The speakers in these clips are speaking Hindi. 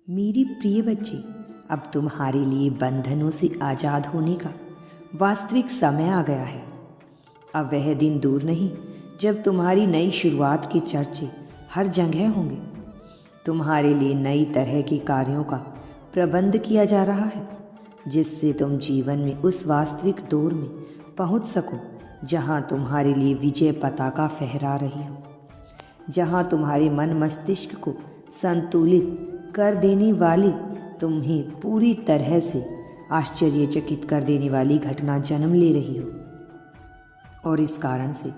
मेरे प्रिय बच्चे, अब तुम्हारे लिए बंधनों से आज़ाद होने का वास्तविक समय आ गया है। अब वह दिन दूर नहीं जब तुम्हारी नई शुरुआत के चर्चे हर जगह होंगे। तुम्हारे लिए नई तरह के कार्यों का प्रबंध किया जा रहा है, जिससे तुम जीवन में उस वास्तविक दौर में पहुंच सको जहां तुम्हारे लिए विजय पताका फहरा रही हो, जहां तुम्हारे मन मस्तिष्क को संतुलित कर देने वाली, तुम्हें पूरी तरह से आश्चर्यचकित कर देने वाली घटना जन्म ले रही हो। और इस कारण से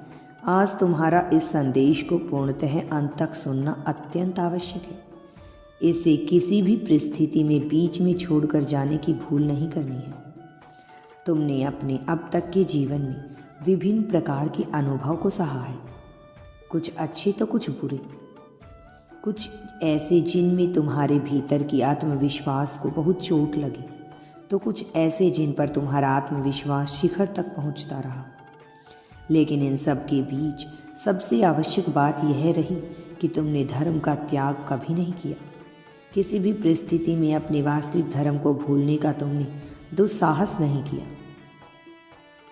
आज तुम्हारा इस संदेश को पूर्णतः अंत तक सुनना अत्यंत आवश्यक है। इसे किसी भी परिस्थिति में बीच में छोड़कर जाने की भूल नहीं करनी है। तुमने अपने अब तक के जीवन में विभिन्न प्रकार के अनुभव को सहा है, कुछ अच्छे तो कुछ बुरे, कुछ ऐसे जिनमें तुम्हारे भीतर की आत्मविश्वास को बहुत चोट लगी, तो कुछ ऐसे जिन पर तुम्हारा आत्मविश्वास शिखर तक पहुंचता रहा। लेकिन इन सब के बीच सबसे आवश्यक बात यह रही कि तुमने धर्म का त्याग कभी नहीं किया। किसी भी परिस्थिति में अपने वास्तविक धर्म को भूलने का तुमने दुस्साहस नहीं किया।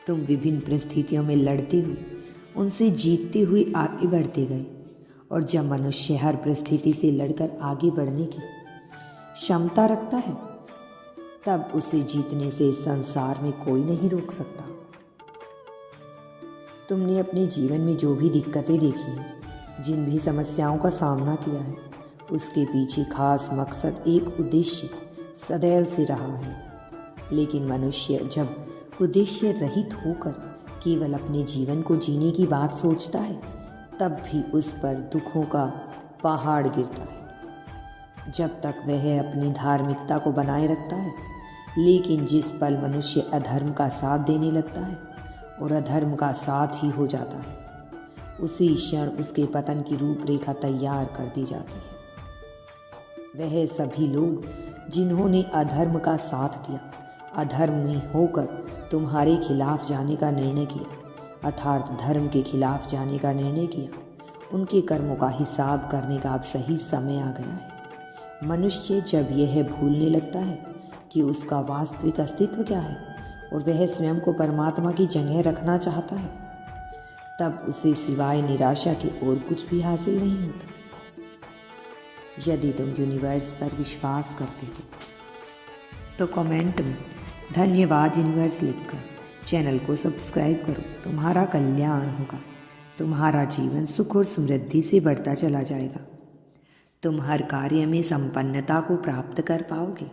तुम विभिन्न परिस्थितियों में लड़ते हुए, उनसे जीतते हुए आगे बढ़ते गए। और जब मनुष्य हर परिस्थिति से लड़कर आगे बढ़ने की क्षमता रखता है, तब उसे जीतने से संसार में कोई नहीं रोक सकता। तुमने अपने जीवन में जो भी दिक्कतें देखी हैं, जिन भी समस्याओं का सामना किया है, उसके पीछे खास मकसद, एक उद्देश्य सदैव से रहा है। लेकिन मनुष्य जब उद्देश्य रहित होकर केवल अपने जीवन को जीने की बात सोचता है, तब भी उस पर दुखों का पहाड़ गिरता है, जब तक वह अपनी धार्मिकता को बनाए रखता है। लेकिन जिस पल मनुष्य अधर्म का साथ देने लगता है और अधर्म का साथ ही हो जाता है, उसी क्षण उसके पतन की रूपरेखा तैयार कर दी जाती है। वह सभी लोग जिन्होंने अधर्म का साथ दिया, अधर्म में होकर तुम्हारे खिलाफ जाने का निर्णय किया, अर्थात धर्म के खिलाफ जाने का निर्णय किया, उनके कर्मों का हिसाब करने का अब सही समय आ गया है। मनुष्य जब यह भूलने लगता है कि उसका वास्तविक अस्तित्व क्या है और वह स्वयं को परमात्मा की जगह रखना चाहता है, तब उसे सिवाय निराशा के और कुछ भी हासिल नहीं होता। यदि तुम यूनिवर्स पर विश्वास करते हो तो कमेंट में धन्यवाद यूनिवर्स लिखकर चैनल को सब्सक्राइब करो। तुम्हारा कल्याण होगा, तुम्हारा जीवन सुख और समृद्धि से बढ़ता चला जाएगा। तुम हर कार्य में संपन्नता को प्राप्त कर पाओगे।